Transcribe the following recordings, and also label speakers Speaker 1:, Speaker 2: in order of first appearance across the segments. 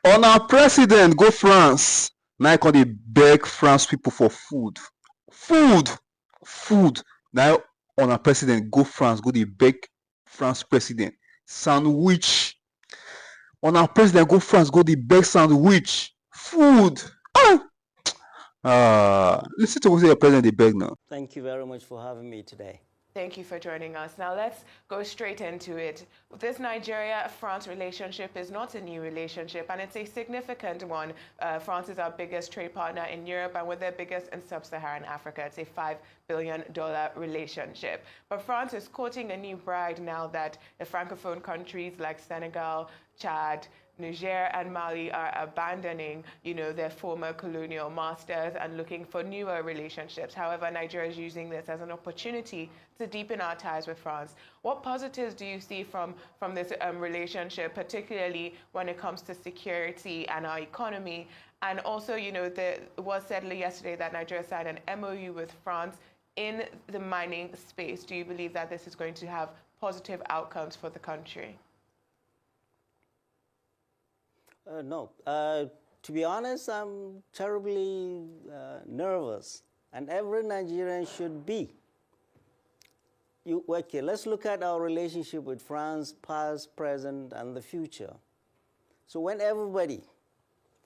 Speaker 1: On our president go France. Now I can dey beg France people for food. Food. Now on our president go France, go dey beg France president. Sandwich. On our president go France, go dey beg sandwich. Food. Listen to what your president dey beg now.
Speaker 2: Thank you very much for having me today.
Speaker 3: Thank you for joining us. Now let's go straight into it. This Nigeria-France relationship is not a new relationship, and it's a significant one. France is our biggest trade partner in Europe, and we're their biggest in sub-Saharan Africa. It's a $5 billion relationship. But France is courting a new bride now that the Francophone countries like Senegal, Chad, Niger and Mali are abandoning, their former colonial masters and looking for newer relationships. However, Nigeria is using this as an opportunity to deepen our ties with France. What positives do you see from this relationship, particularly when it comes to security and our economy? And also, it was said yesterday that Nigeria signed an MOU with France in the mining space. Do you believe that this is going to have positive outcomes for the country?
Speaker 2: No. To be honest, I'm terribly nervous, and every Nigerian should be. Okay, let's look at our relationship with France, past, present, and the future. So when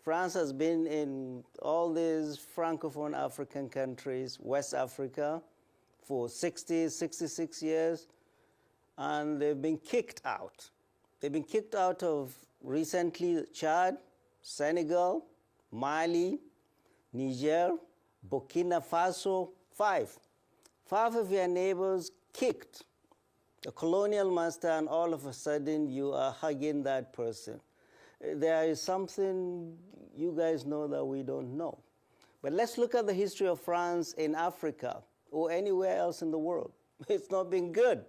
Speaker 2: France has been in all these Francophone African countries, West Africa, for 66 years, and they've been kicked out. They've been kicked out of recently Chad, Senegal, Mali, Niger, Burkina Faso, five of your neighbors kicked a colonial master, and all of a sudden you are hugging that person. There is something you guys know that we don't know. But let's look at the history of France in Africa or anywhere else in the world. It's not been good.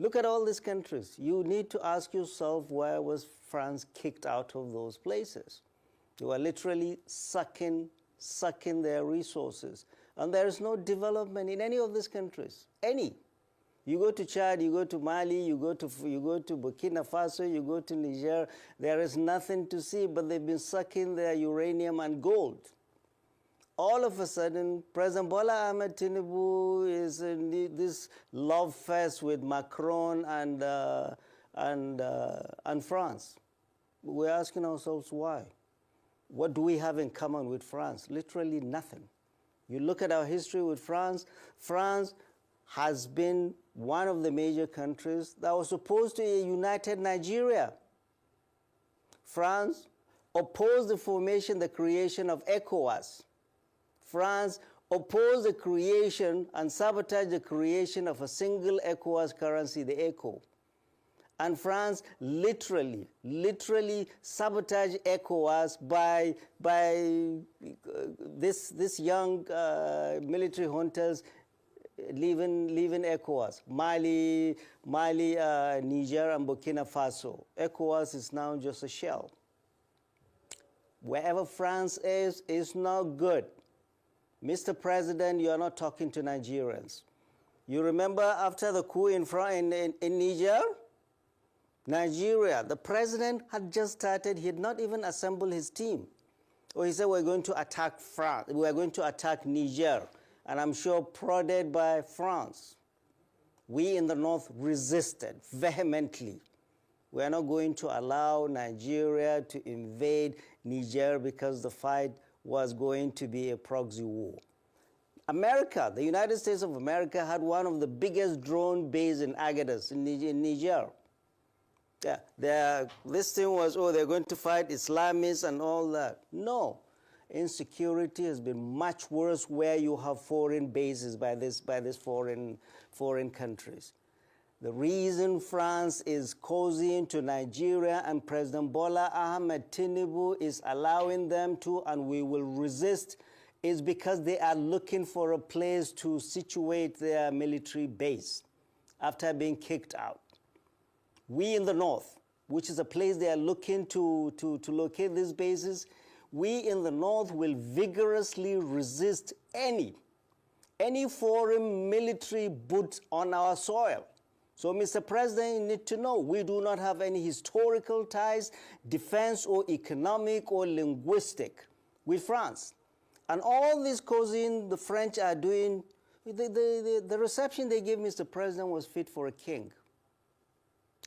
Speaker 2: Look at all these countries. You need to ask yourself, why was France kicked out of those places? They were literally sucking their resources. And there is no development in any of these countries, any. You go to Chad, you go to Mali, you go to Burkina Faso, you go to Niger, there is nothing to see, but they've been sucking their uranium and gold. All of a sudden, President Bola Ahmed Tinubu is in this love fest with Macron and France. We're asking ourselves why. What do we have in common with France? Literally nothing. You look at our history with France, France has been one of the major countries that was opposed to a united Nigeria. France opposed the creation of ECOWAS. France opposed the creation and sabotaged the creation of a single ECOWAS currency, the ECO. And France literally sabotaged ECOWAS by this young military hunters leaving ECOWAS. Mali, Niger, and Burkina Faso. ECOWAS is now just a shell. Wherever France is not good. Mr. President, you are not talking to Nigerians. You remember after the coup in Niger? Nigeria, the president had just started, he had not even assembled his team. Or he said, we're going to attack France, we're going to attack Niger, and I'm sure prodded by France. We in the north resisted vehemently. We're not going to allow Nigeria to invade Niger because the fight was going to be a proxy war. America, the United States of America, had one of the biggest drone bases in Agadas, in Niger. Yeah, this thing was, they're going to fight Islamists and all that. No, insecurity has been much worse where you have foreign bases by these foreign countries. The reason France is cozying to Nigeria and President Bola Ahmed Tinubu is allowing them to, and we will resist, is because they are looking for a place to situate their military base after being kicked out. We in the north, which is a place they are looking to locate these bases, we in the north will vigorously resist any foreign military boot on our soil. So, Mr. President, you need to know we do not have any historical ties, defense or economic or linguistic with France. And all this causing the French are doing, the reception they gave Mr. President was fit for a king.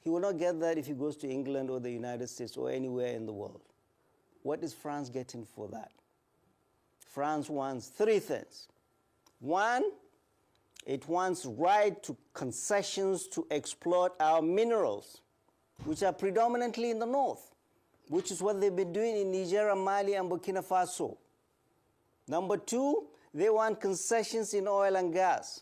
Speaker 2: He will not get that if he goes to England or the United States or anywhere in the world. What is France getting for that? France wants three things. One, it wants right to concessions to exploit our minerals, which are predominantly in the north, which is what they've been doing in Nigeria, Mali, and Burkina Faso. Number two, they want concessions in oil and gas.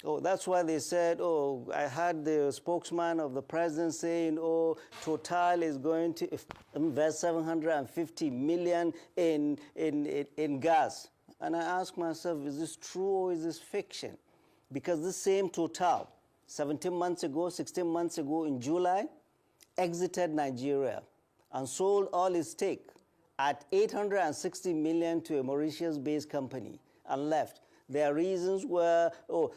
Speaker 2: Oh, that's why they said, oh, I heard the spokesman of the president saying, oh, Total is going to invest 750 million in gas. And I ask myself, is this true or is this fiction? Because this same Total, 17 months ago, 16 months ago in July, exited Nigeria and sold all its stake at 860 million to a Mauritius-based company and left. Their reasons were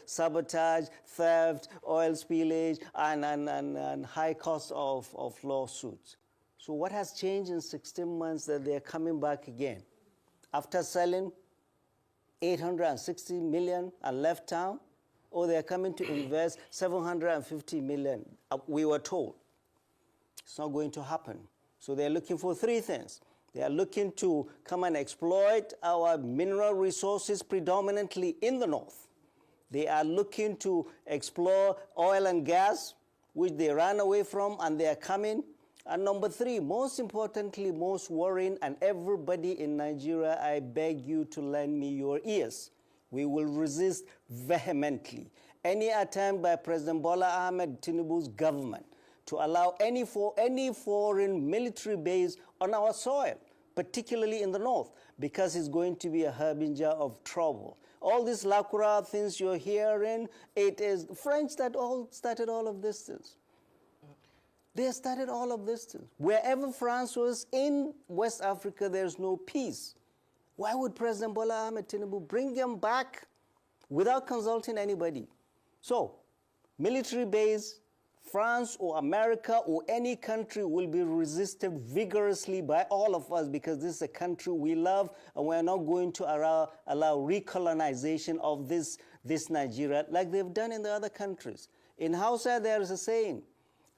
Speaker 2: sabotage, theft, oil spillage, and high cost of lawsuits. So what has changed in 16 months that they're coming back again? After selling 860 million and left town, or they're coming to invest 750 million, we were told. It's not going to happen. So they're looking for three things. They are looking to come and exploit our mineral resources predominantly in the north. They are looking to explore oil and gas, which they ran away from, and they are coming. And number three, most importantly, most worrying, and everybody in Nigeria, I beg you to lend me your ears. We will resist vehemently any attempt by President Bola Ahmed Tinubu's government to allow any foreign military base on our soil, particularly in the north, because it's going to be a harbinger of trouble. All these lacura things you're hearing, it is the French that started all of these things. They started all of these things. Wherever France was in West Africa, there's no peace. Why would President Bola Ahmed Tinubu bring them back without consulting anybody? So, military base, France or America or any country will be resisted vigorously by all of us because this is a country we love and we're not going to allow recolonization of this Nigeria like they've done in the other countries. In Hausa, there is a saying,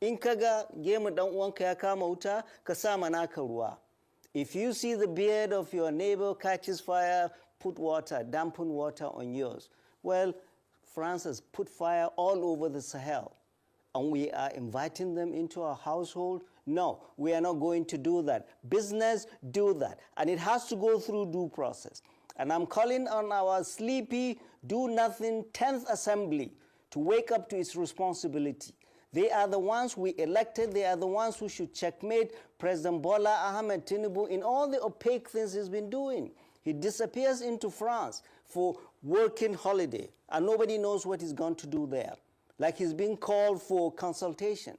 Speaker 2: in kaga gemu dan uwanka ya kama wuta, ka sa naka ruwa. If you see the beard of your neighbor catches fire, put water, dampen water on yours. Well, France has put fire all over the Sahel. And we are inviting them into our household? No, we are not going to do that. Business, do that. And it has to go through due process. And I'm calling on our sleepy, do-nothing 10th Assembly to wake up to its responsibility. They are the ones we elected. They are the ones who should checkmate President Bola Ahmed Tinubu in all the opaque things he's been doing. He disappears into France for working holiday, and nobody knows what he's going to do there. Like he's being called for consultation.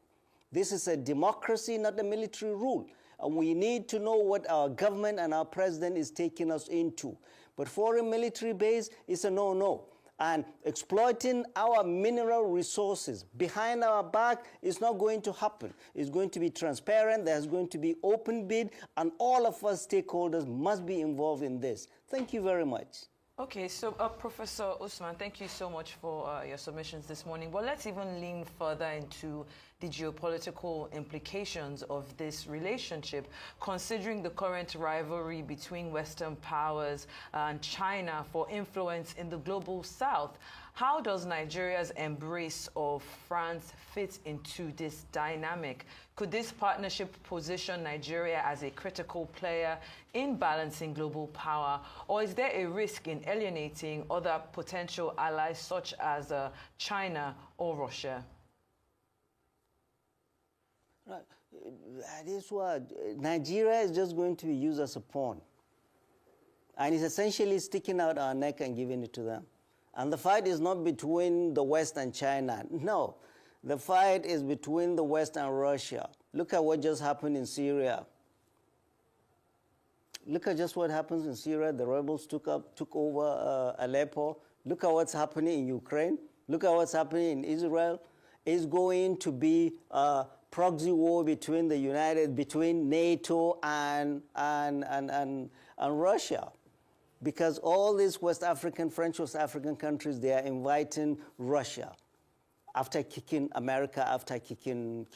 Speaker 2: This is a democracy, not a military rule. And we need to know what our government and our president is taking us into. But foreign military base is a no-no. And exploiting our mineral resources behind our back is not going to happen. It's going to be transparent, there's going to be open bid, and all of us stakeholders must be involved in this. Thank you very much.
Speaker 4: Okay, so Professor Usman, thank you so much for your submissions this morning. But let's even lean further into the geopolitical implications of this relationship, considering the current rivalry between Western powers and China for influence in the global south. How does Nigeria's embrace of France fit into this dynamic? Could this partnership position Nigeria as a critical player in balancing global power, or is there a risk in alienating other potential allies such as China or Russia?
Speaker 2: Right. That is what Nigeria is just going to be used as a pawn. And it's essentially sticking out our neck and giving it to them. And the fight is not between the West and China. No, the fight is between the West and Russia. Look at what just happened in Syria. Look at just what happens in Syria. The rebels took over Aleppo. Look at what's happening in Ukraine. Look at what's happening in Israel. is going to be a proxy war between between NATO and Russia. Because all these French West African countries, they are inviting Russia after kicking America, after kicking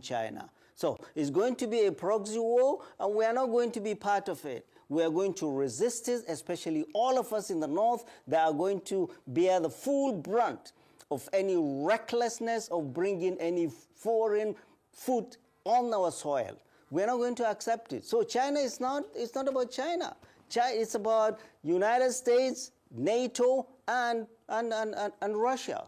Speaker 2: China. So it's going to be a proxy war, and we are not going to be part of it. We are going to resist it, especially all of us in the north that are going to bear the full brunt of any recklessness of bringing any foreign food on our soil. We're not going to accept it. So China is not, it's not about China. It's about United States, NATO, and Russia.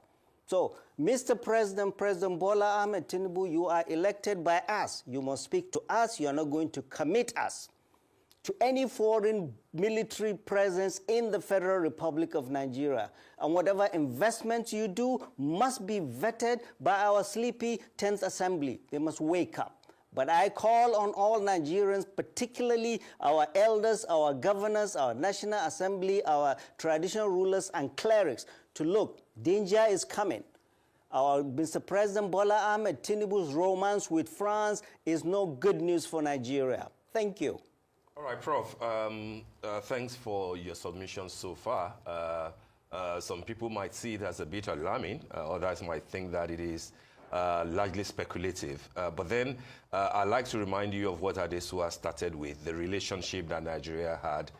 Speaker 2: So, Mr. President, President Bola Ahmed Tinubu, you are elected by us. You must speak to us. You are not going to commit us to any foreign military presence in the Federal Republic of Nigeria. And whatever investments you do must be vetted by our sleepy 10th Assembly. They must wake up. But I call on all Nigerians, particularly our elders, our governors, our National Assembly, our traditional rulers and clerics, to look, danger is coming. Our Mr. President Bola Ahmed Tinubu's romance with France is no good news for Nigeria. Thank you.
Speaker 5: All right, Prof. Thanks for your submission so far. Some people might see it as a bit alarming. Others might think that it is largely speculative. But then I'd like to remind you of what Adesua started with, the relationship that Nigeria had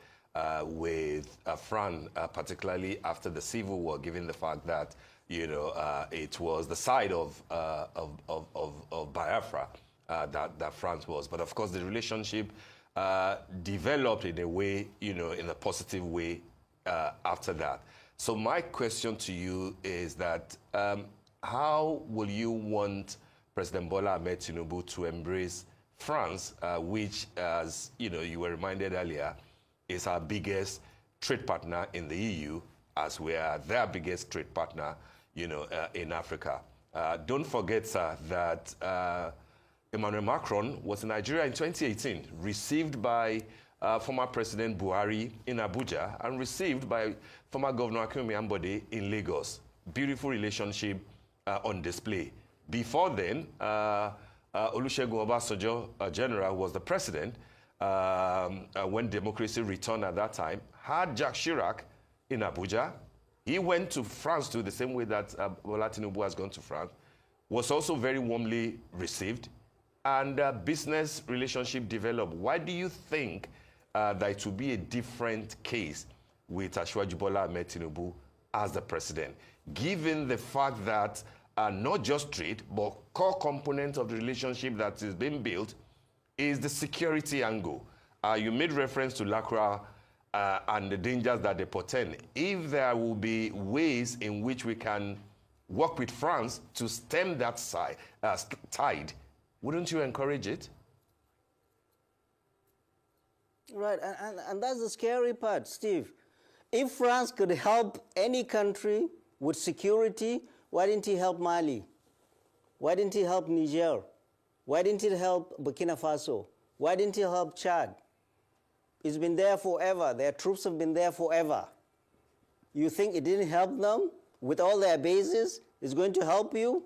Speaker 5: with France, particularly after the Civil War, given the fact that, you know, it was the side of Biafra that France was. But of course, the relationship developed in a way, you know, in a positive way after that. So my question to you is that how will you want President Bola Ahmed Tinubu to embrace France, which, as you know, you were reminded earlier, is our biggest trade partner in the EU, as we are their biggest trade partner, you know, in Africa. Don't forget, sir, that Emmanuel Macron was in Nigeria in 2018, received by former President Buhari in Abuja and received by former Governor Akinwumi Ambode in Lagos. Beautiful relationship on display. Before then, Olusegun Obasanjo, General, was the president when democracy returned at that time, had Jacques Chirac in Abuja. He went to France too, the same way that Bola Tinubu has gone to France, was also very warmly received, and business relationship developed. Why do you think that it will be a different case with Asiwaju Bola Ahmed Tinubu as the president, given the fact that not just trade, but core component of the relationship that is being built is the security angle? You made reference to LACRA and the dangers that they portend. If there will be ways in which we can work with France to stem that tide, wouldn't you encourage it?
Speaker 2: Right, and that's the scary part, Steve. If France could help any country with security, why didn't he help Mali? Why didn't he help Niger? Why didn't he help Burkina Faso? Why didn't he help Chad? It's been there forever. Their troops have been there forever. You think it didn't help them with all their bases? It's going to help you?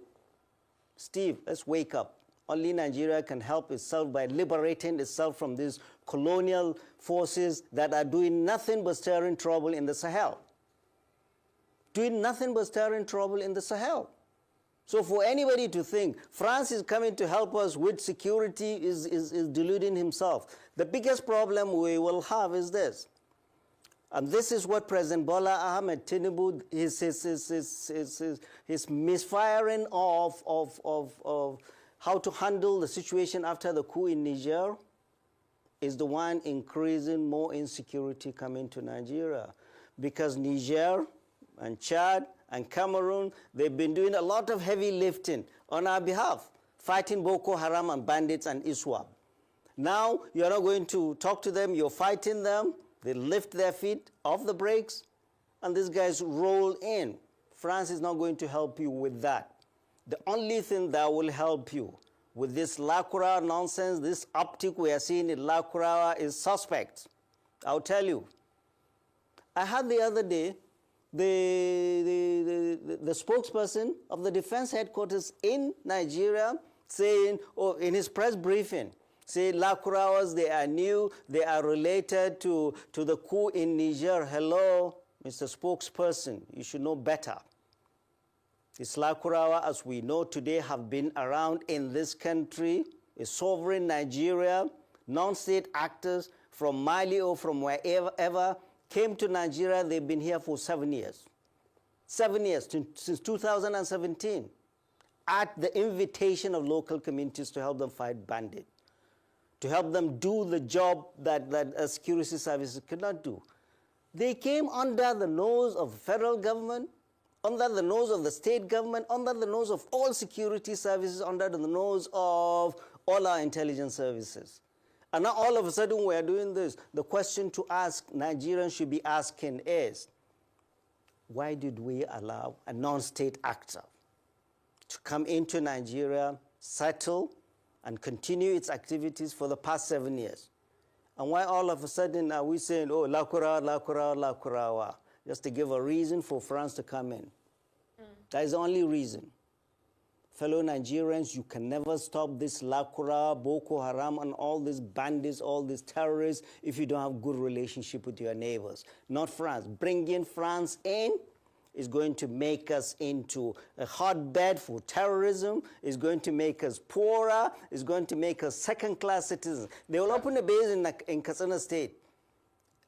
Speaker 2: Steve, let's wake up. Only Nigeria can help itself by liberating itself from these colonial forces that are doing nothing but stirring trouble in the Sahel. Doing nothing but stirring trouble in the Sahel. So for anybody to think France is coming to help us with security is deluding himself. The biggest problem we will have is this. And this is what President Bola Ahmed Tinubu, his misfiring of how to handle the situation after the coup in Niger is the one increasing more insecurity coming to Nigeria. Because Niger and Chad and Cameroon, they've been doing a lot of heavy lifting on our behalf, fighting Boko Haram and bandits and ISWAP. Now, you're not going to talk to them, you're fighting them, they lift their feet off the brakes, and these guys roll in. France is not going to help you with that. The only thing that will help you with this LACRA nonsense, this optic we are seeing in LACRA is suspect. I'll tell you. I had the other day the spokesperson of the defense headquarters in Nigeria saying, oh, in his press briefing, say Lakurawas, they are new, they are related to the coup in Niger. Hello, Mr. Spokesperson, you should know better. These Lakurawa, as we know today, have been around in this country, a sovereign Nigeria, non-state actors from Mali or from wherever came to Nigeria. They've been here for 7 years. 7 years, since 2017, at the invitation of local communities to help them fight bandits, to help them do the job that security services could not do. They came under the nose of the federal government, under the nose of the state government, under the nose of all security services, under the nose of all our intelligence services. And now all of a sudden we are doing this. The question to ask Nigerians should be asking is, why did we allow a non-state actor to come into Nigeria, settle, and continue its activities for the past 7 years? And why all of a sudden are we saying, oh, Lakurawa, Lakurawa, Lakurawa, just to give a reason for France to come in? That is the only reason. Fellow Nigerians, you can never stop this Lakurawa, Boko Haram, and all these bandits, all these terrorists, if you don't have good relationship with your neighbors. Not France. Bringing France in is going to make us into a hotbed for terrorism, is going to make us poorer, is going to make us second-class citizens. They will open a base in Katsina State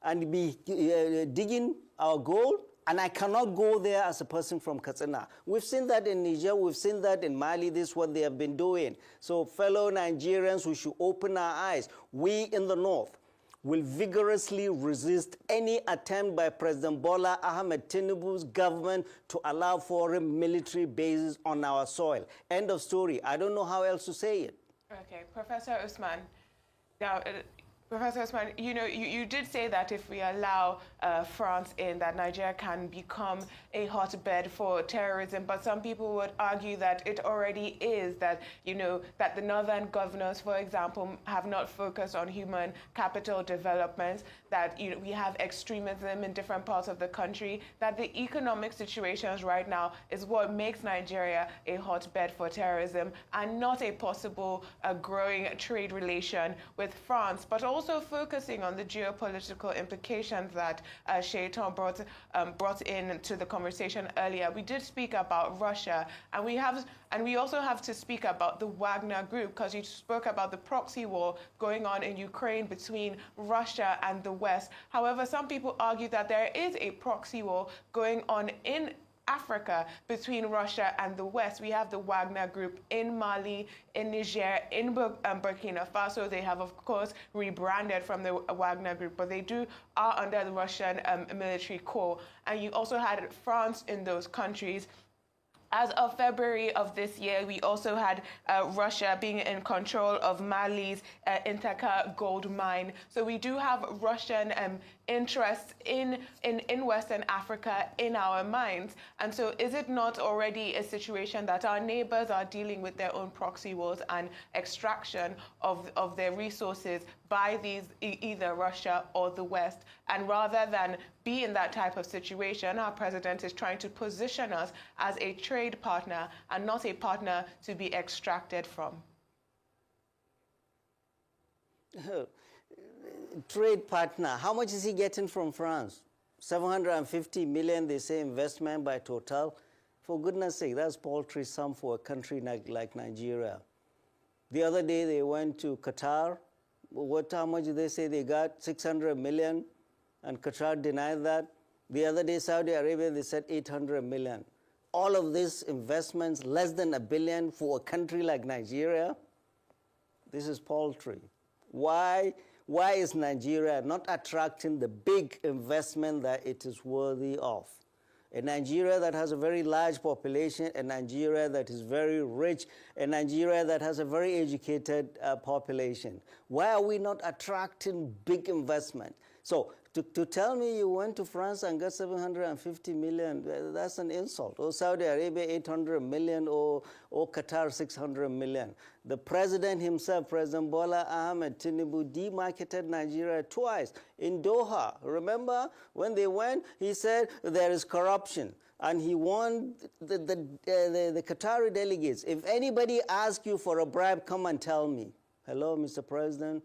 Speaker 2: and be digging our gold, and I cannot go there as a person from Katsina. We've seen that in Niger, we've seen that in Mali. This is what they have been doing. So fellow Nigerians, we should open our eyes. We in the north will vigorously resist any attempt by President Bola Ahmed Tinubu's government to allow foreign military bases on our soil. End of story. I don't know how else to say it.
Speaker 3: Okay, Professor Usman. Now, Professor Usman, you know, you did say that if we allow France in, that Nigeria can become a hotbed for terrorism, but some people would argue that it already is, that, you know, that the northern governors, for example, have not focused on human capital development, that, you know, we have extremism in different parts of the country, that the economic situations right now is what makes Nigeria a hotbed for terrorism and not a possible growing trade relation with France, but also focusing on the geopolitical implications that Shaitan brought into the conversation earlier. We did speak about Russia, and we also have to speak about the Wagner Group, because you spoke about the proxy war going on in Ukraine between Russia and the West. However, some people argue that there is a proxy war going on in Africa between Russia and the West. We have the Wagner Group in Mali, in Niger, in Burkina Faso. They have, of course, rebranded from the Wagner Group, but they are under the Russian military corps. And you also had France in those countries. As of February of this year, we also had Russia being in control of Mali's Intaka gold mine. So we do have Russian interests in Western Africa in our minds. And so is it not already a situation that our neighbors are dealing with their own proxy wars and extraction of their resources by either Russia or the West? And rather than be in that type of situation, our president is trying to position us as a trade partner and not a partner to be extracted from.
Speaker 2: Trade partner, how much is he getting from France? 750 million, they say, investment by Total. For goodness sake, that's paltry sum for a country like Nigeria. The other day they went to Qatar. How much did they say they got? 600 million, and Qatar denied that. The other day, Saudi Arabia, they said 800 million. All of these investments, less than $1 billion for a country like Nigeria. This is paltry. Why is Nigeria not attracting the big investment that it is worthy of? A Nigeria that has a very large population, a Nigeria that is very rich, a Nigeria that has a very educated population. Why are we not attracting big investment? So to tell me you went to France and got 750 million, that's an insult. Or Saudi Arabia 800 million, or Qatar 600 million. The president himself, President Bola Ahmed Tinubu, demarketed Nigeria twice in Doha. Remember when they went, he said there is corruption. And he warned the Qatari delegates, if anybody asks you for a bribe, come and tell me. Hello, Mr. President.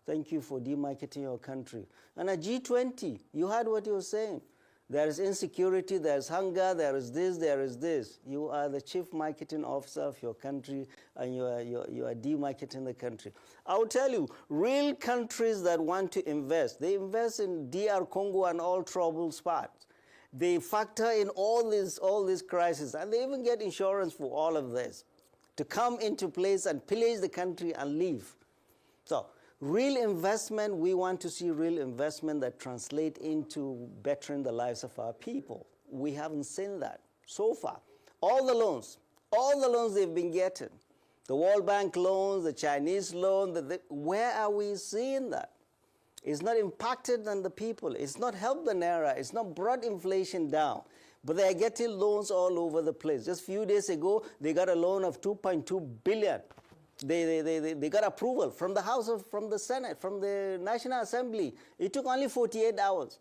Speaker 2: Thank you for demarketing your country. And at G20, you heard what he was saying. There is insecurity, there is hunger, there is this, there is this. You are the chief marketing officer of your country, and you are demarketing the country. I will tell you, real countries that want to invest, they invest in DR Congo and all troubled spots. They factor in all these crises, and they even get insurance for all of this to come into place and pillage the country and leave. So, real investment, we want to see real investment that translate into bettering the lives of our people. We haven't seen that so far. All the loans they've been getting, the World Bank loans, the Chinese loan, where are we seeing that? It's not impacted on the people. It's not helped the Naira. It's not brought inflation down. But they're getting loans all over the place. Just a few days ago, they got a loan of 2.2 billion. They got approval from the House, from the Senate, from the National Assembly. It took only 48 hours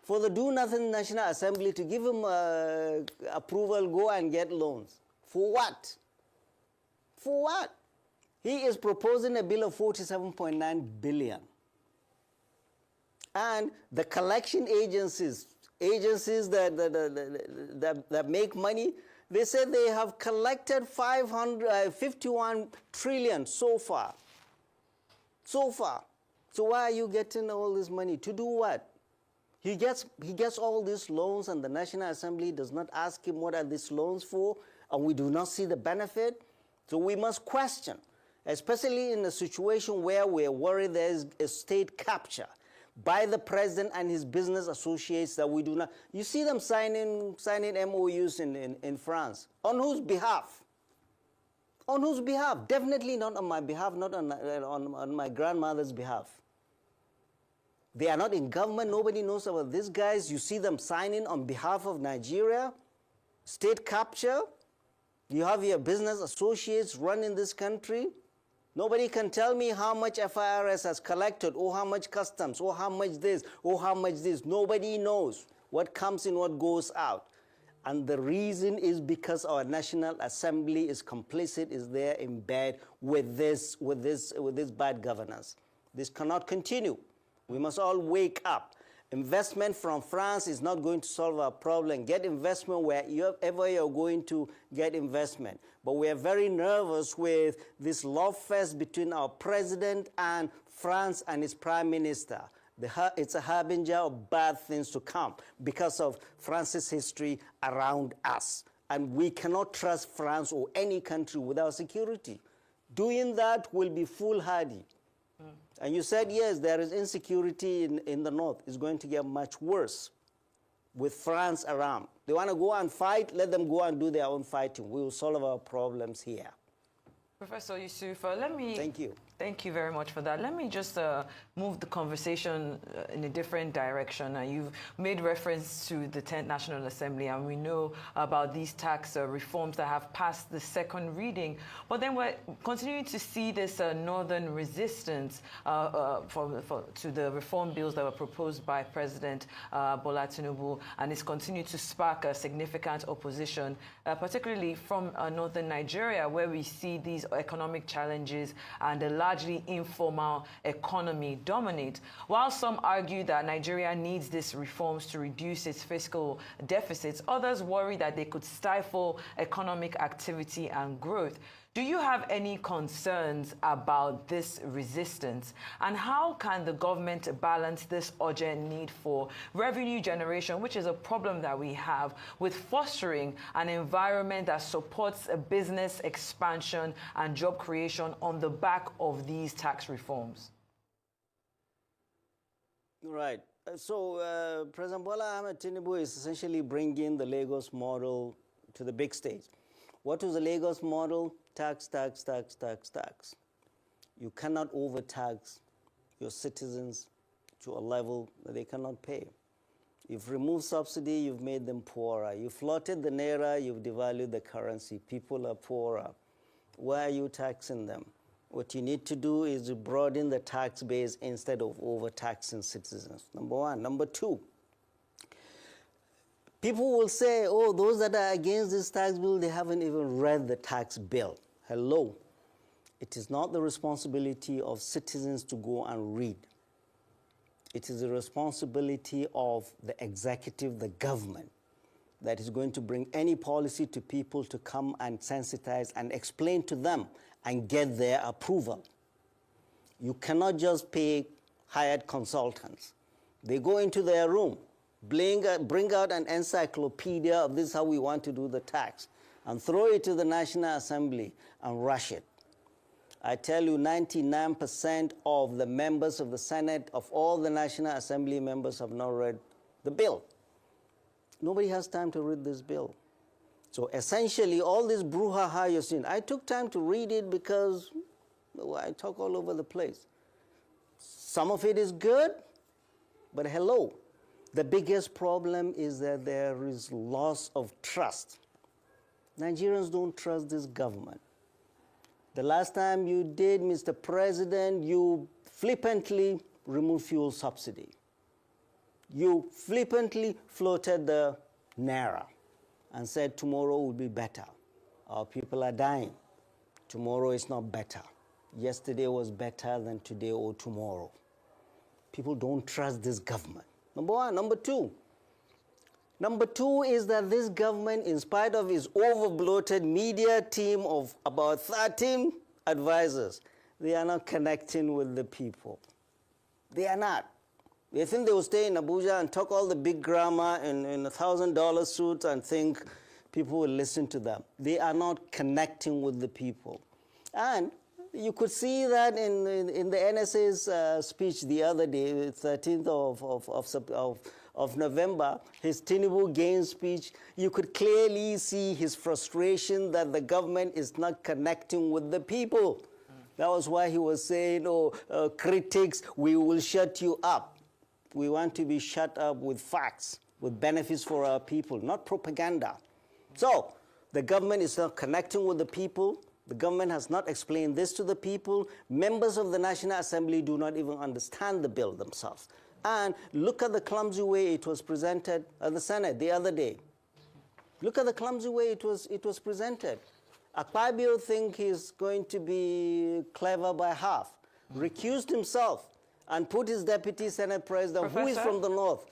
Speaker 2: for the do-nothing National Assembly to give him approval, go and get loans. For what? For what? He is proposing a bill of 47.9 billion. And the collection agencies that make money, they said they have collected 51 trillion so far. So far. So why are you getting all this money? To do what? He gets all these loans, and the National Assembly does not ask him what are these loans for, and we do not see the benefit. So we must question, especially in a situation where we're worried there is a state capture by the president and his business associates that we do not. You see them signing MOUs in France. On whose behalf? On whose behalf? Definitely not on my behalf, not on my grandmother's behalf. They are not in government. Nobody knows about these guys. You see them signing on behalf of Nigeria. State capture. You have your business associates running this country. Nobody can tell me how much FIRS has collected, or how much customs, or how much this, or how much this. Nobody knows what comes in, what goes out. And the reason is because our National Assembly is complicit, is there in bed with this bad governance. This cannot continue. We must all wake up. Investment from France is not going to solve our problem. Get investment wherever you're going to get investment. But we are very nervous with this love fest between our president and France and his prime minister. It's a harbinger of bad things to come because of France's history around us. And we cannot trust France or any country without security. Doing that will be foolhardy. And you said, yes, there is insecurity in the north. It's going to get much worse with France around. They want to go and fight, let them go and do their own fighting. We will solve our problems here.
Speaker 4: Professor Yusuf, let me...
Speaker 2: Thank you.
Speaker 4: Thank you very much for that. Let me just move the conversation in a different direction. You've made reference to the 10th National Assembly, and we know about these tax reforms that have passed the second reading. But then we're continuing to see this northern resistance to the reform bills that were proposed by President Bola Tinubu, and it's continued to spark a significant opposition, particularly from northern Nigeria, where we see these economic challenges and the largely informal economy dominate. While some argue that Nigeria needs these reforms to reduce its fiscal deficits, others worry that they could stifle economic activity and growth. Do you have any concerns about this resistance? And how can the government balance this urgent need for revenue generation, which is a problem that we have, with fostering an environment that supports a business expansion and job creation on the back of these tax reforms?
Speaker 2: Right. So President Bola Ahmed Tinubu is essentially bringing the Lagos model to the big stage. What was the Lagos model? Tax, tax, tax, tax, tax. You cannot overtax your citizens to a level that they cannot pay. You've removed subsidy, you've made them poorer. You've floated the naira, you've devalued the currency. People are poorer. Why are you taxing them? What you need to do is to broaden the tax base instead of overtaxing citizens, number one. Number two, people will say, oh, those that are against this tax bill, they haven't even read the tax bill. Hello. It is not the responsibility of citizens to go and read. It is the responsibility of the executive, the government, that is going to bring any policy to people to come and sensitize and explain to them and get their approval. You cannot just pay hired consultants. They go into their room, bring out an encyclopedia of this is how we want to do the tax, and throw it to the National Assembly and rush it. I tell you, 99% of the members of the Senate, of all the National Assembly members, have not read the bill. Nobody has time to read this bill. So essentially, all this brouhaha you're seeing, I took time to read it because I talk all over the place. Some of it is good, but hello. The biggest problem is that there is loss of trust. Nigerians don't trust this government. The last time you did, Mr. President, you flippantly removed fuel subsidy. You flippantly floated the naira and said tomorrow will be better. Our people are dying. Tomorrow is not better. Yesterday was better than today or tomorrow. People don't trust this government. Number one. Number two. Number two is that this government, in spite of its over-bloated media team of about 13 advisors, they are not connecting with the people. They are not. They think they will stay in Abuja and talk all the big grammar in $1,000 suits and think people will listen to them. They are not connecting with the people. And you could see that in the NSA's speech the other day, 13th of November, his Tinubu gain speech. You could clearly see his frustration that the government is not connecting with the people. That was why he was saying, critics, we will shut you up. We want to be shut up with facts, with benefits for our people, not propaganda. So the government is not connecting with the people. The government has not explained this to the people. Members of the National Assembly do not even understand the bill themselves. And look at the clumsy way it was presented at the Senate the other day. Look at the clumsy way it was presented. Akpabio thinks he's going to be clever by half, recused himself, and put his deputy Senate president, who is from the north,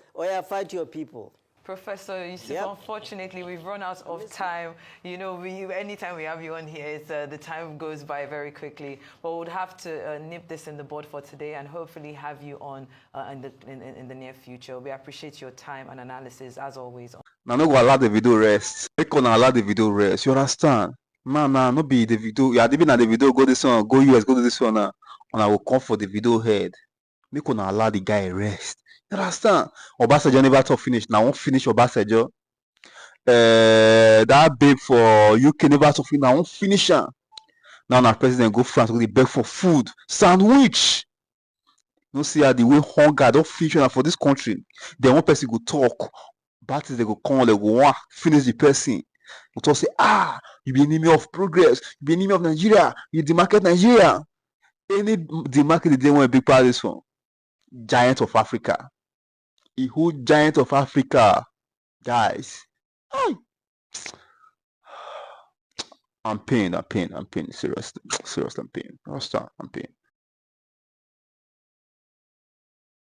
Speaker 2: fight your people.
Speaker 4: Professor Yusuf,
Speaker 2: Yep.
Speaker 4: Unfortunately, we've run out of time. You know, anytime we have you on here, the time goes by very quickly. But we'll have to nip this in the bud for today and hopefully have you on in the near future. We appreciate your time and analysis, as always.
Speaker 1: Now, no go allow the video rest. Make una allow the video rest. You understand? Man, no be the video. You are even at the video, go this one, go US, go to this one. And I will come for the video head. Make una allow the guy rest. You understand? Obasanjo never talk finish. Now won't finish Obasanjo. That babe for UK never talk finish. Now won't finish her. Now our president go France, go dey beg for food, sandwich. You see how the way hunger don't finish for this country. Then one person go talk. Parties they go come, they go finish the person. But talk say, you be enemy of progress, you be enemy of Nigeria, you demarket Nigeria. Any demarket they want a big part of this one. Giant of Africa. A whole giant of Africa. Guys. I'm pained. Seriously, I'm pained. I'm pained.